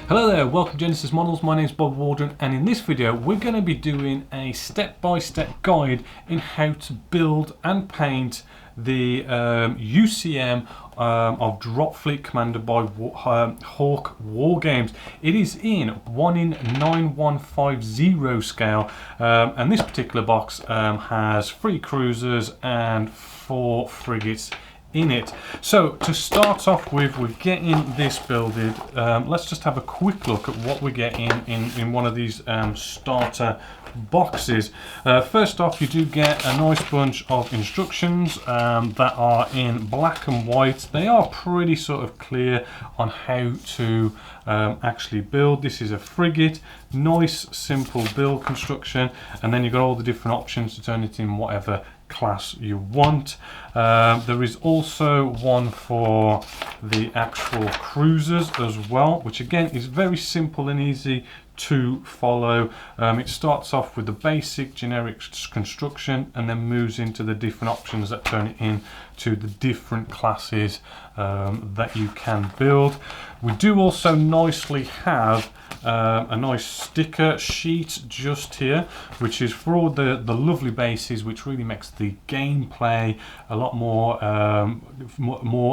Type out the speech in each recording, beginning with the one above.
Hello there, welcome to Genesis Models. My name is Bob Waldron, and in this video we're going to be doing a step-by-step guide in how to build and paint the UCM of Dropfleet Commander by Hawk Wargames. It is in 1 in 9150 scale, and this particular box has 3 cruisers and 4 frigates in it. So to start off with, we're getting this builded. Let's just have a quick look at what we're getting in one of these starter boxes. First off, you do get a nice bunch of instructions that are in black and white. They are pretty sort of clear on how to actually build. This is a frigate, nice simple build construction, and then you've got all the different options to turn it in whatever class you want. There is also one for the actual cruisers as well, which again is very simple and easy to follow. It starts off with the basic generic construction and then moves into the different options that turn it into the different classes that you can build. We do also nicely have a nice sticker sheet just here, which is for all the lovely bases, which really makes the gameplay a lot more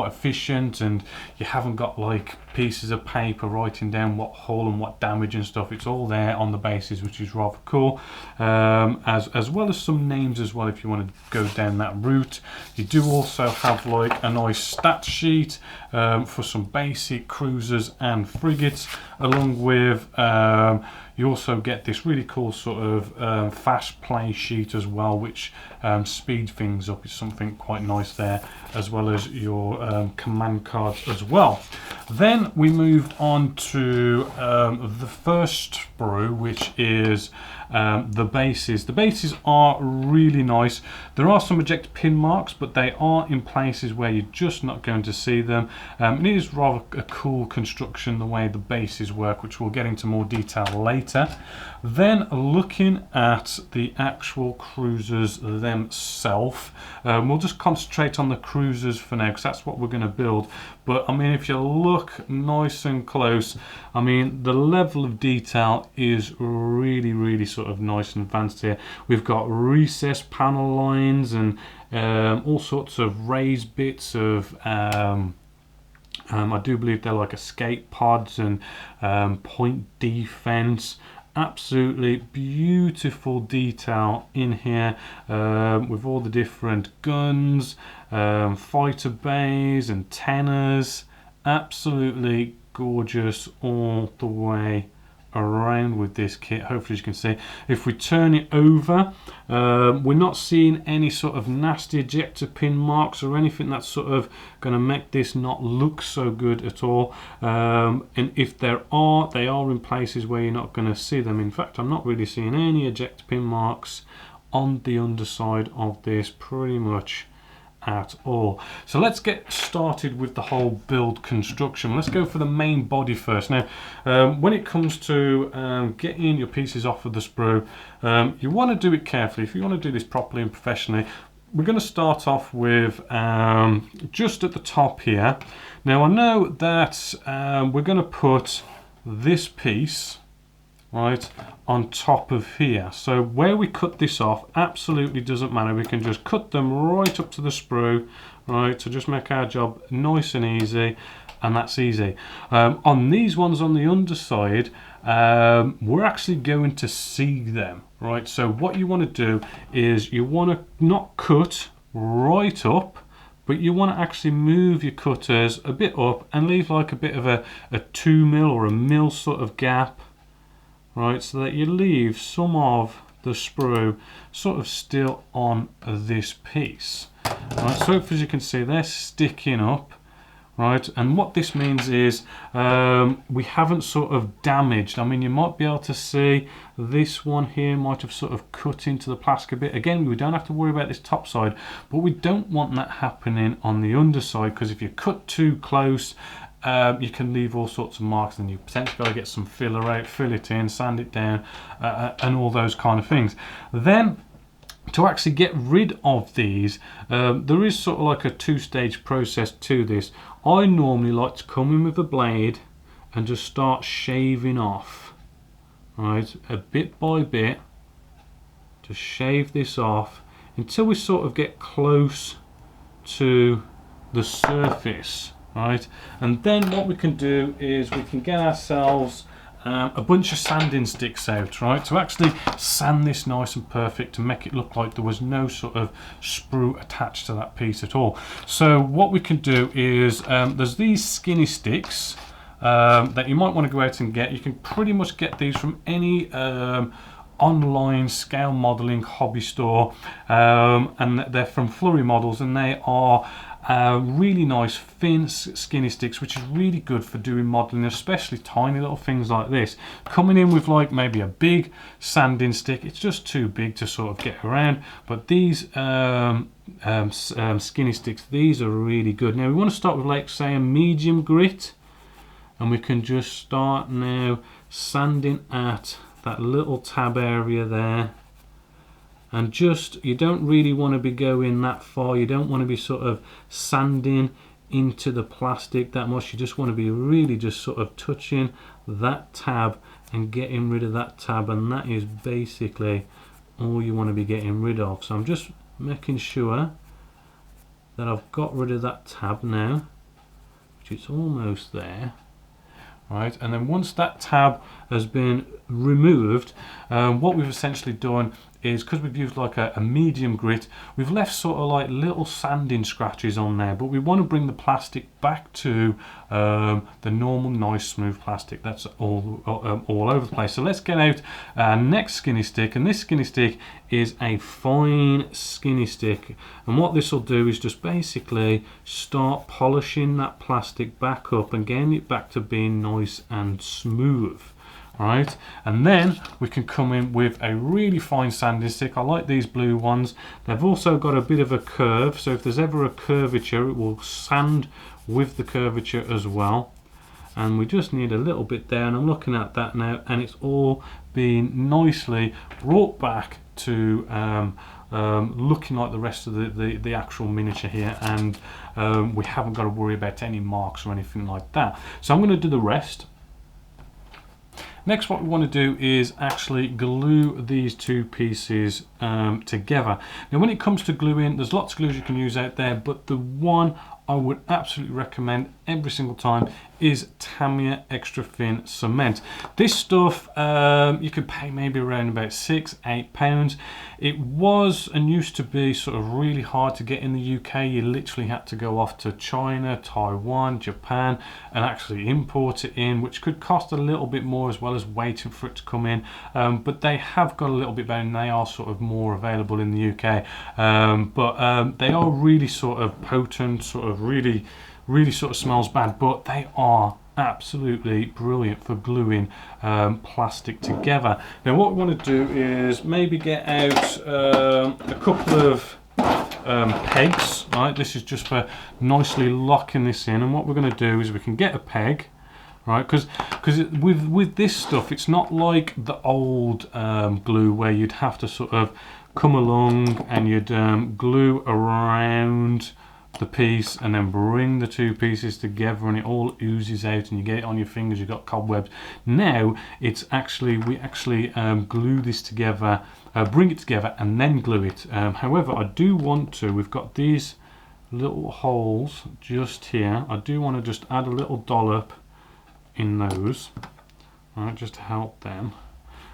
efficient, and you haven't got like pieces of paper writing down what hull and what damage and stuff. It's all there on the bases, which is rather cool, as well as some names as well if you want to go down that route. You do also have like a nice stat sheet for some basic cruisers and frigates, along with you also get this really cool sort of fast play sheet as well, which speed things up. It's something quite nice there, as well as your command cards as well. Then we move on to the first sprue, which is the bases. The bases are really nice. There are some eject pin marks, but they are in places where you're just not going to see them. It is rather a cool construction, the way the bases work, which we'll get into more detail later. Then looking at the actual cruisers themselves, we'll just concentrate on the cruisers for now because that's what we're going to build. But I mean, if you look nice and close, I mean, the level of detail is really sort of nice and advanced here. We've got recessed panel lines and all sorts of raised bits of I do believe they're like escape pods and point defense. Absolutely beautiful detail in here, with all the different guns, fighter bays, antennas. Absolutely gorgeous all the way around with this kit. Hopefully, as you can see, if we turn it over, we're not seeing any sort of nasty ejector pin marks or anything that's sort of going to make this not look so good at all. And if there are, they are in places where you're not going to see them. In fact, I'm not really seeing any ejector pin marks on the underside of this pretty much at all. So let's get started with the whole build construction. Let's go for the main body first. Now, when it comes to getting your pieces off of the sprue, you want to do it carefully. If you want to do this properly and professionally, we're going to start off with just at the top here. Now, I know that we're going to put this piece right on top of here, so where we cut this off absolutely doesn't matter. We can just cut them right up to the sprue, right, to just make our job nice and easy, and that's easy. On these ones on the underside, we're actually going to see them, right? So what you want to do is you want to not cut right up, but you want to actually move your cutters a bit up and leave like a bit of a 2 mil or a mil sort of gap, right, so that you leave some of the sprue sort of still on this piece. Right, so as you can see, they're sticking up, right, and what this means is we haven't sort of damaged. I mean, you might be able to see this one here might have sort of cut into the plastic a bit. Again, we don't have to worry about this top side, but we don't want that happening on the underside, because if you cut too close, you can leave all sorts of marks, and you potentially got to get some filler out, fill it in, sand it down, and all those kind of things. Then to actually get rid of these, there is sort of like a 2-stage process to this. I normally like to come in with a blade and just start shaving off, right, a bit by bit. Just shave this off until we sort of get close to the surface, right? And then what we can do is we can get ourselves a bunch of sanding sticks out, right, to actually sand this nice and perfect, to make it look like there was no sort of sprue attached to that piece at all. So what we can do is there's these skinny sticks that you might want to go out and get. You can pretty much get these from any online scale modeling hobby store, and they're from Flurry Models, and they are really nice thin skinny sticks, which is really good for doing modeling, especially tiny little things like this. Coming in with like maybe a big sanding stick, it's just too big to sort of get around, but these skinny sticks, these are really good. Now we want to start with, like, say, a medium grit, and we can just start now sanding at that little tab area there. And just, you don't really want to be going that far. You don't want to be sort of sanding into the plastic that much. You just want to be really just sort of touching that tab and getting rid of that tab, and that is basically all you want to be getting rid of. So I'm just making sure that I've got rid of that tab now, which is almost there. Right, and then once that tab has been removed, what we've essentially done is, because we've used like a medium grit, we've left sort of like little sanding scratches on there, but we want to bring the plastic back to the normal nice smooth plastic that's all over the place. So let's get out our next skinny stick, and this skinny stick is a fine skinny stick, and what this will do is just basically start polishing that plastic back up and getting it back to being nice and smooth. Right, and then we can come in with a really fine sanding stick. I like these blue ones. They've also got a bit of a curve, so if there's ever a curvature, it will sand with the curvature as well. And we just need a little bit there, and I'm looking at that now, and it's all being nicely brought back to looking like the rest of the actual miniature here, and we haven't got to worry about any marks or anything like that. So I'm going to do the rest. Next, what we want to do is actually glue these two pieces together. Now, when it comes to gluing, there's lots of glues you can use out there, but the one I would absolutely recommend every single time is Tamiya Extra Thin Cement. This stuff you could pay maybe around about £6–8. It was and used to be sort of really hard to get in the UK. You literally had to go off to China, Taiwan, Japan and actually import it in, which could cost a little bit more as well as waiting for it to come in, but they have got a little bit better and they are sort of more available in the UK, but they are really sort of potent, sort of really sort of smells bad, but they are absolutely brilliant for gluing plastic together. Now what we want to do is maybe get out a couple of pegs, right? This is just for nicely locking this in, and what we're going to do is we can get a peg, right, because with this stuff it's not like the old glue where you'd have to sort of come along and you'd glue around the piece and then bring the two pieces together and it all oozes out and you get it on your fingers, you've got cobwebs. Now it's actually, we actually glue this together, bring it together and then glue it. However, I do want to, we've got these little holes just here, I do want to just add a little dollop in those, right, just to help them.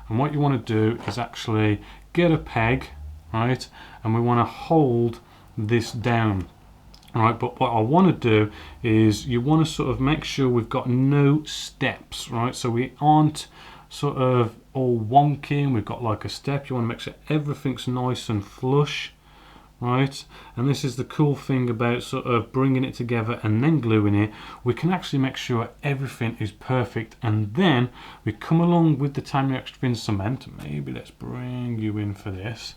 And what you want to do is actually get a peg, right, and we want to hold this down. Alright, but what I want to do is you want to sort of make sure we've got no steps, right? So we aren't sort of all wonky and we've got like a step. You want to make sure everything's nice and flush, right? And this is the cool thing about sort of bringing it together and then gluing it. We can actually make sure everything is perfect, and then we come along with the Tamiya Extra Thin Cement. Maybe let's bring you in for this.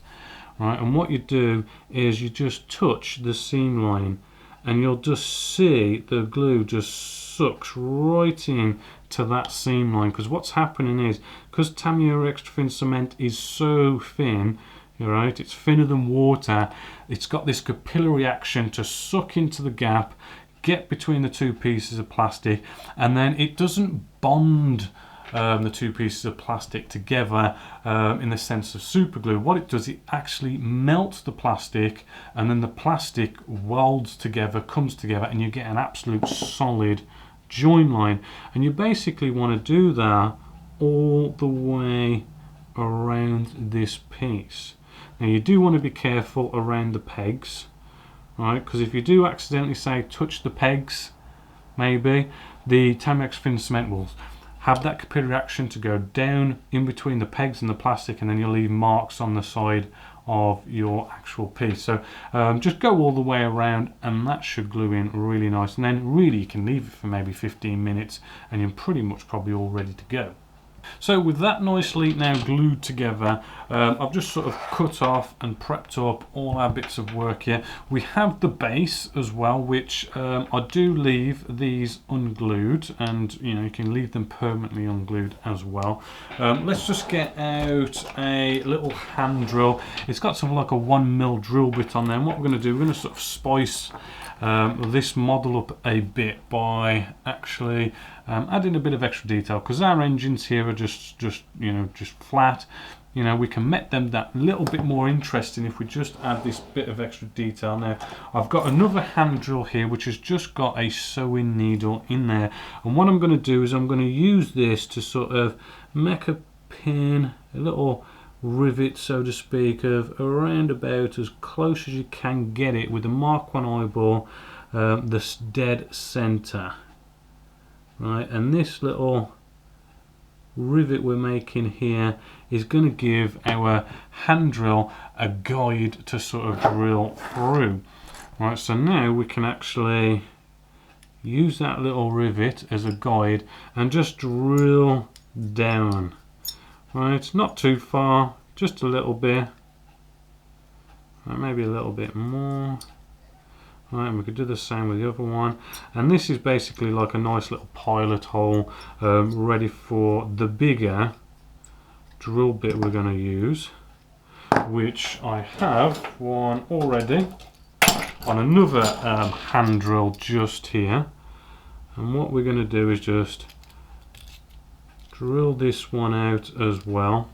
Right, and what you do is you just touch the seam line and you'll just see the glue just sucks right in to that seam line, because what's happening is, because Tamiya Extra Thin Cement is so thin, right, it's thinner than water, it's got this capillary action to suck into the gap, get between the two pieces of plastic, and then it doesn't bond the two pieces of plastic together in the sense of super glue. What it does, it actually melts the plastic, and then the plastic welds together, comes together, and you get an absolute solid join line. And you basically want to do that all the way around this piece. Now you do want to be careful around the pegs, right? Because if you do accidentally, say, touch the pegs, maybe the Tamiyax thin cement will have that capillary reaction to go down in between the pegs and the plastic, and then you'll leave marks on the side of your actual piece. So just go all the way around, and that should glue in really nice. And then really you can leave it for maybe 15 minutes and you're pretty much probably all ready to go. So with that nicely now glued together, I've just sort of cut off and prepped up all our bits of work here. We have the base as well, which I do leave these unglued, and you can leave them permanently unglued as well. Let's just get out a little hand drill. It's got something like a 1mm drill bit on there, and what we're going to do, we're going to sort of spice this model up a bit by actually adding a bit of extra detail, because our engines here are just flat. We can make them that little bit more interesting if we just add this bit of extra detail. Now I've got another hand drill here which has just got a sewing needle in there, and what I'm going to do is I'm going to use this to sort of make a pin, a little rivet, so to speak, of around about as close as you can get it with a Mark 1 eyeball, this dead center, right? And this little rivet we're making here is going to give our hand drill a guide to sort of drill through. Right, so now we can actually use that little rivet as a guide and just drill down. Right, not too far, just a little bit, right, maybe a little bit more. Right, and we could do the same with the other one, and this is basically like a nice little pilot hole ready for the bigger drill bit we're going to use, which I have one already on another hand drill just here. And what we're going to do is just drill this one out as well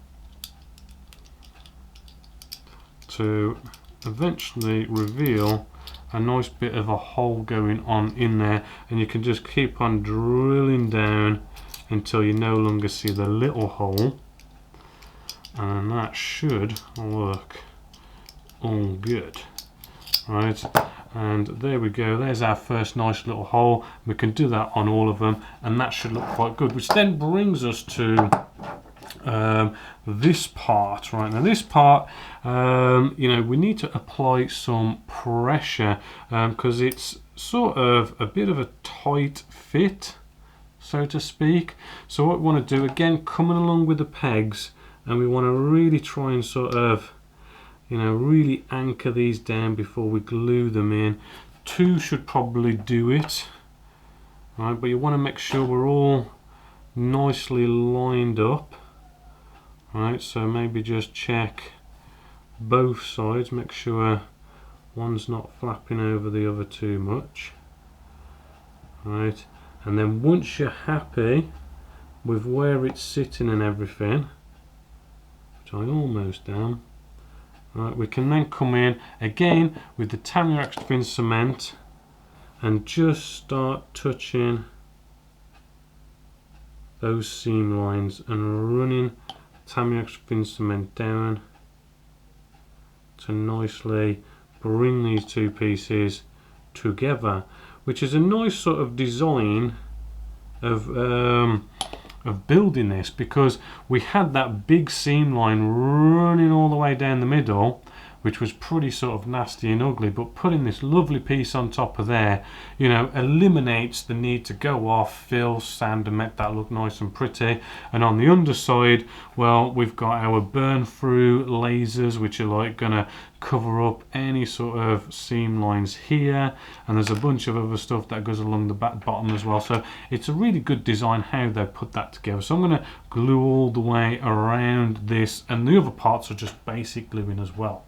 to eventually reveal a nice bit of a hole going on in there, and you can just keep on drilling down until you no longer see the little hole, and that should look all good. Right, and there we go, there's our first nice little hole. We can do that on all of them, and that should look quite good, which then brings us to this part. Right, now this part, we need to apply some pressure because it's sort of a bit of a tight fit, so to speak. So what we want to do, again, coming along with the pegs, and we want to really try and sort of really anchor these down before we glue them in. 2 should probably do it, right? But you want to make sure we're all nicely lined up, right? So maybe just check both sides, make sure one's not flapping over the other too much, right? And then once you're happy with where it's sitting and everything, which I almost am, right, we can then come in again with the Tamiyax thin cement and just start touching those seam lines and running Tamiyax thin cement down to nicely bring these two pieces together, which is a nice sort of design of building this, because we had that big seam line running all the way down the middle, which was pretty sort of nasty and ugly, but putting this lovely piece on top of there, eliminates the need to go off, fill, sand, and make that look nice and pretty. And on the underside, well, we've got our burn through lasers, which are like gonna cover up any sort of seam lines here, and there's a bunch of other stuff that goes along the bottom as well. So it's a really good design how they put that together. So I'm going to glue all the way around this, and the other parts are just basic gluing as well.